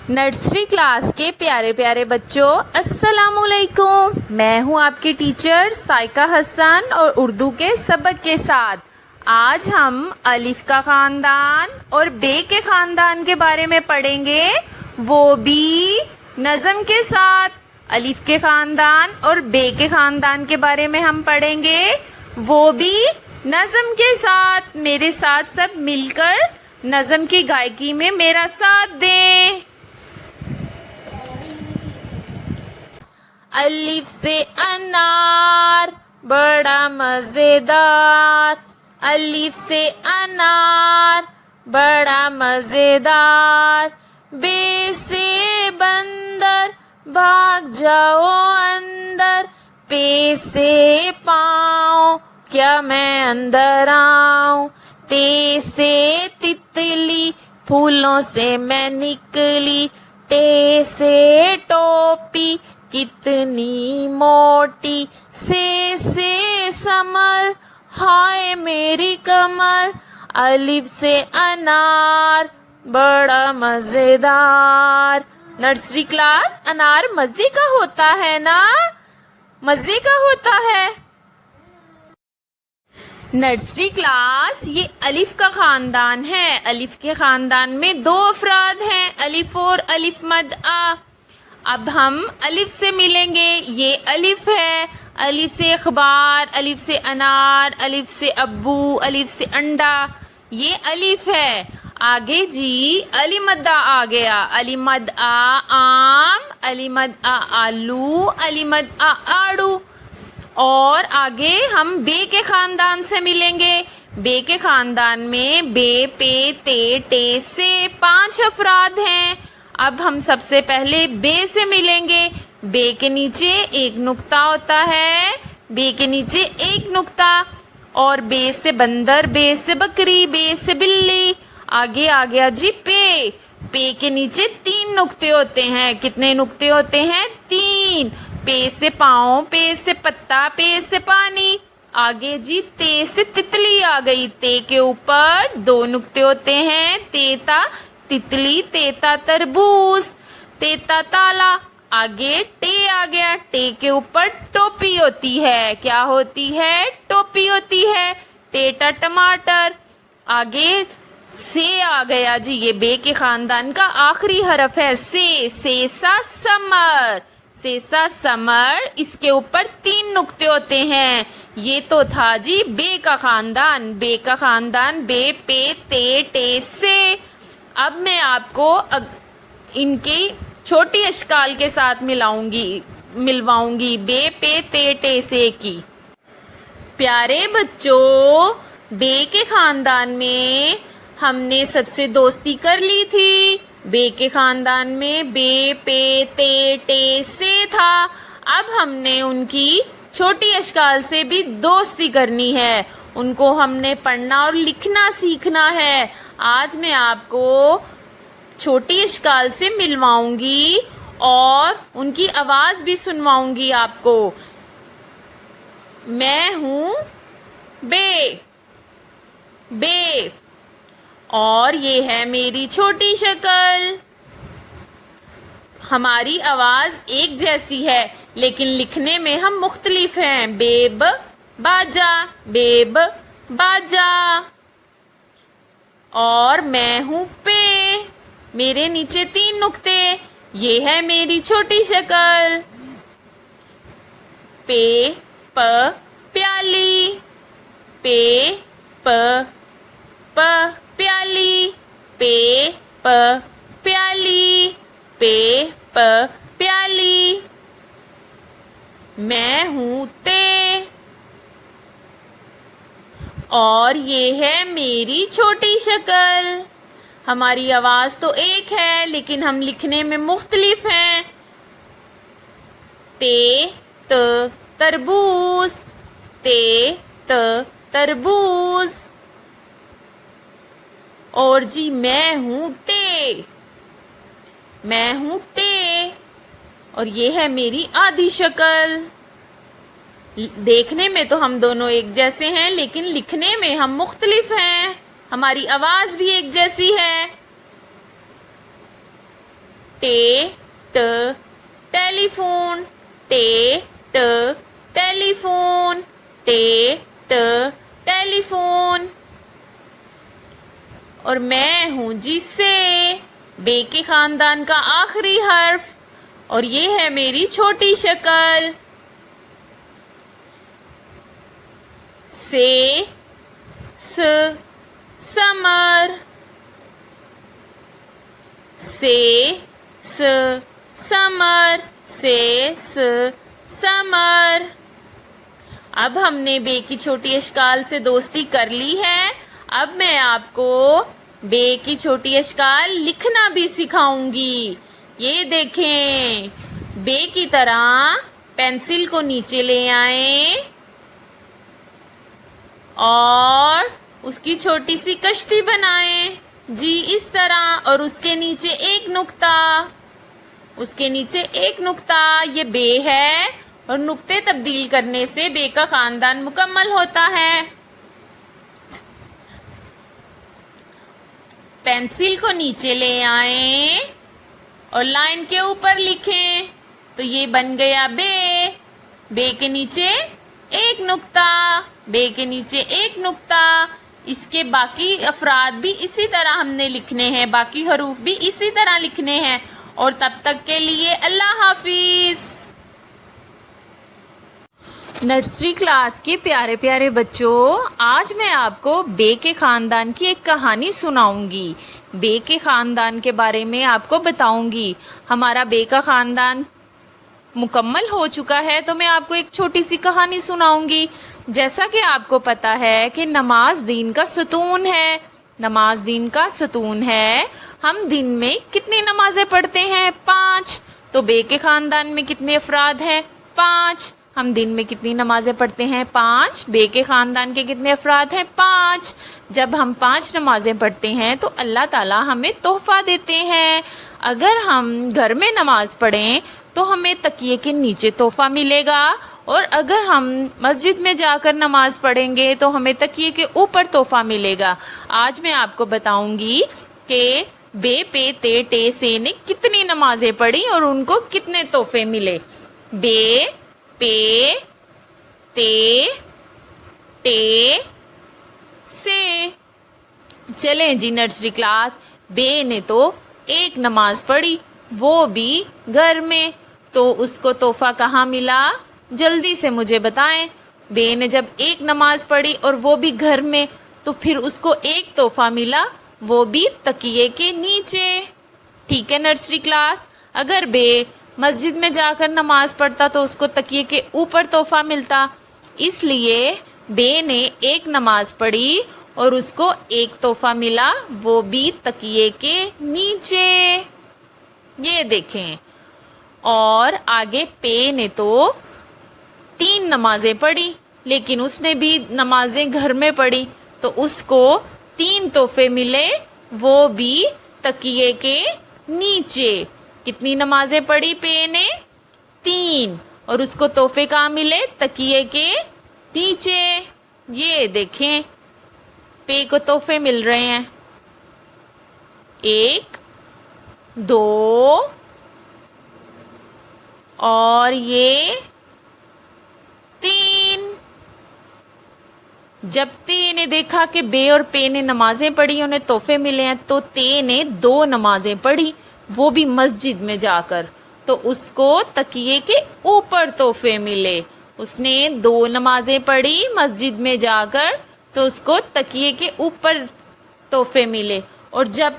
Nursery class کے پیارے پیارے بچوں، السلام علیکم۔ میں ہوں آپ کی ٹیچر سائقہ حسن اور اردو کے سبق کے ساتھ آج ہم الف کا خاندان اور بے کے خاندان کے بارے میں پڑھیں گے، وہ بھی نظم کے ساتھ۔ الف کے خاندان اور بے کے خاندان کے بارے میں ہم پڑھیں گے، وہ بھی نظم کے ساتھ۔ میرے ساتھ سب مل کر نظم کی گائیکی میں میرا ساتھ دیں۔ الف سے انار بڑا مزیدار، الف سے انار بڑا مزیدار، بے سے بندر بھاگ جاؤ اندر، پے سے پاؤں کیا میں اندر آؤں، تے سے تتلی پھولوں سے میں نکلی، ٹے سے ٹوپی کتنی موٹی، سے سمر ہائے میری کمر، الف سے انار بڑا مزیدار۔ نرسری کلاس، انار مزے کا ہوتا ہے نا؟ مزے کا ہوتا ہے۔ نرسری کلاس، یہ الف کا خاندان ہے۔ الف کے خاندان میں دو افراد ہیں، الف اور الف مد آ۔ اب ہم الف سے ملیں گے۔ یہ الف ہے، الف سے اخبار، الف سے انار، الف سے ابو، الف سے انڈا، یہ الف ہے۔ آگے جی علی مد آ گیا، علی مد آ آم، علی مد آ آلو، علی مد آ آڑو۔ اور آگے ہم بے کے خاندان سے ملیں گے۔ بے کے خاندان میں بے، پے، تے، ٹے سے 5 افراد ہیں۔ اب ہم سب سے پہلے بے سے ملیں گے۔ بے کے نیچے ایک نقطہ ہوتا ہے، بے کے نیچے ایک نقطہ، اور بے سے بندر، بے سے بکری، بے سے بلی۔ آگے آ گیا جی پے۔ پے کے نیچے 3 نقطے ہوتے ہیں۔ کتنے نقطے ہوتے ہیں؟ 3۔ پے سے پاؤں، پے سے پتا، پے سے پانی۔ آگے جی تے سے تتلی آ گئی۔ تے کے اوپر 2 نقطے ہوتے ہیں، تیتا تتلی، تیتا تربوز، تیتا تالا۔ آگے ٹے آ گیا، ٹے کے اوپر ٹوپی ہوتی ہے۔ کیا ہوتی ہے؟ ٹوپی ہوتی ہے۔ ٹیٹا ٹماٹر۔ آگے سے آ گیا جی، یہ بے کے خاندان کا آخری حرف ہے، سے سا سمر، سے سا سمر۔ اس کے اوپر 3 نقطے ہوتے ہیں۔ یہ تو تھا جی بے کا خاندان۔ بے کا خاندان بے، پے، تے، ٹے سے۔ اب میں آپ کو ان کی چھوٹی اشکال کے ساتھ ملواؤں گی بے، پے، تے، ٹے سے کی۔ پیارے بچوں، بے کے خاندان میں ہم نے سب سے دوستی کر لی تھی۔ بے کے خاندان میں بے، پے، تے، ٹے سے تھا۔ اب ہم نے ان کی چھوٹی اشکال سے بھی دوستی کرنی ہے۔ ان کو ہم نے پڑھنا اور لکھنا سیکھنا ہے۔ آج میں آپ کو چھوٹی اشکال سے ملواؤں گی اور ان کی آواز بھی سنواؤں گی آپ کو۔ میں ہوں بے، بے، اور یہ ہے میری چھوٹی شکل۔ ہماری آواز ایک جیسی ہے لیکن لکھنے میں ہم مختلف ہیں۔ بیب باجا، بیب باجا۔ اور میں ہوں پے، میرے نیچے 3 نقطے، یہ ہے میری چھوٹی شکل۔ پے، پ، پیالی، پے، پ، پیالی، پے، پ، پیالی، پے، پ، پیالی۔ میں ہوں تے، اور یہ ہے میری چھوٹی شکل۔ ہماری آواز تو ایک ہے لیکن ہم لکھنے میں مختلف ہیں۔ تے، ت، تربوز، تے، ت، تربوز۔ اور جی میں ہوں ٹے، میں ہوں ٹے، اور یہ ہے میری آدھی شکل۔ دیکھنے میں تو ہم دونوں ایک جیسے ہیں لیکن لکھنے میں ہم مختلف ہیں۔ ہماری آواز بھی ایک جیسی ہے۔ टे ट टेलीफोन, टे ट टेलीफोन, टे ट टेलीफोन। और मैं हूँ जी से, बे के खानदान का आखिरी हर्फ, और ये है मेरी छोटी शक्ल। से स समर, से स समर, से स समर। अब हमने बे की छोटी अश्काल से दोस्ती कर ली है। अब मैं आपको बे की छोटी अश्काल लिखना भी सिखाऊंगी। ये देखें, बे की तरह पेंसिल को नीचे ले आएं और उसकी छोटी सी कश्ती बनाएं। जी इस तरह, और उसके नीचे एक नुक्ता, उसके नीचे एक नुक्ता, ये बे है, और नुक्ते तब्दील करने से बे का खानदान मुकम्मल होता है। पेंसिल को नीचे ले आएं और लाइन के ऊपर लिखें, तो ये बन गया बे। बे के नीचे एक नुक्ता, बे के नीचे एक नुक्ता। इसके बाकी अफराद भी इसी तरह हमने लिखने हैं, बाकी हरूफ भी इसी तरह लिखने हैं। और तब तक के लिए अल्लाह हाफिज। नर्सरी क्लास के प्यारे प्यारे बच्चों, आज मैं आपको बे के ख़ानदान की एक कहानी सुनाऊंगी। बे के ख़ानदान के बारे में आपको बताऊंगी। हमारा बे का ख़ानदान मुकम्मल हो चुका है, तो मैं आपको एक छोटी सी कहानी सुनाऊंगी। जैसा कि आपको पता है कि नमाज दीन का सतून है, नमाज दीन का सतून है। हम दिन में कितनी नमाजें पढ़ते हैं? 5। तो बे के ख़ानदान में कितने अफराद हैं? 5। हम दिन में कितनी नमाजें पढ़ते हैं? 5। बे के ख़ानदान के कितने अफराद हैं? 5। जब हम 5 नमाजें पढ़ते हैं तो अल्लाह ताला हमें तोहफ़ा देते हैं। अगर हम घर में नमाज पढ़ें तो हमें तकिए के नीचे तोहफ़ा मिलेगा, और अगर हम मस्जिद में जाकर नमाज पढ़ेंगे तो हमें तकिए के ऊपर तोहफ़ा मिलेगा। आज मैं आपको बताऊंगी कि बे पे ते टे से ने कितनी नमाजें पढ़ी और उनको कितने तोहफ़े मिले। बे पे ते टे से। चलें जी नर्सरी क्लास, बे ने तो एक नमाज पढ़ी, वो भी घर में, तो उसको तोहफ़ा कहाँ मिला? जल्दी से मुझे बताएं। बे ने जब एक नमाज पढ़ी और वो भी घर में, तो फिर उसको एक तोहफ़ा मिला, वो भी तकिए के नीचे। ठीक है नर्सरी क्लास, अगर बे मस्जिद में जाकर नमाज पढ़ता तो उसको तकिए के ऊपर तोहफ़ा मिलता, इसलिए बे ने एक नमाज पढ़ी और उसको एक तोहफ़ा मिला, वो भी तकिए के नीचे। ये देखें। और आगे पे ने तो 3 नमाजें पढ़ी, लेकिन उसने भी नमाजें घर में पढ़ी, तो उसको 3 तोहफ़े मिले, वो भी तकिए के नीचे। कितनी नमाजें पढ़ी पे ने? 3। और उसको तोहफ़े कहाँ मिले? तकिए के नीचे। ये देखें, पे को तोहफ़े मिल रहे हैं। 1, 2 और ये 3। जब ते ने देखा कि बे और पे ने नमाजें पढ़ी, उन्हें तोहफ़े मिले हैं, तो ते ने 2 नमाजें पढ़ी, वो भी मस्जिद में जाकर, तो उसको तकिए के ऊपर तोहफ़े मिले। उसने 2 नमाजें पढ़ी मस्जिद में जाकर, तो उसको तकिए के ऊपर तोहफ़े मिले। और जब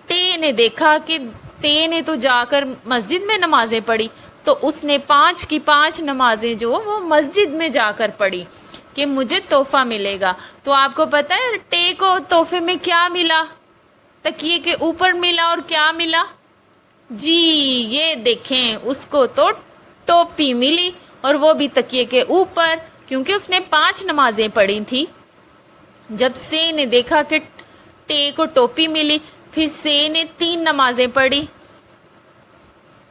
ते ने देखा कि ते ने तो जाकर मस्जिद में नमाजें पढ़ी, तो उसने 5 की 5 नमाजें जो वो मस्जिद में जाकर पढ़ी कि मुझे तोहफ़ा मिलेगा। तो आपको पता है टे को तोहफ़े में क्या मिला? तकिए के ऊपर मिला। और क्या मिला? जी ये देखें, उसको तो टोपी मिली, और वो भी तकिए के ऊपर, क्योंकि उसने 5 नमाजें पढ़ी थी। जब से ने देखा कि टे को टोपी मिली, फिर से ने 3 नमाजें पढ़ी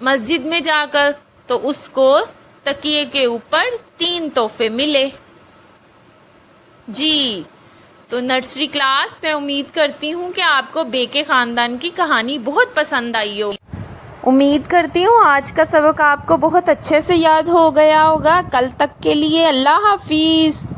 मस्जिद में जाकर, तो उसको तकिए के ऊपर 3 तोहफ़े मिले। जी तो नर्सरी क्लास, मैं उम्मीद करती हूँ कि आपको बे के ख़ानदान की कहानी बहुत पसंद आई होगी। امید کرتی ہوں آج کا سبق آپ کو بہت اچھے سے یاد ہو گیا ہوگا. کل تک کے لیے اللہ حافظ.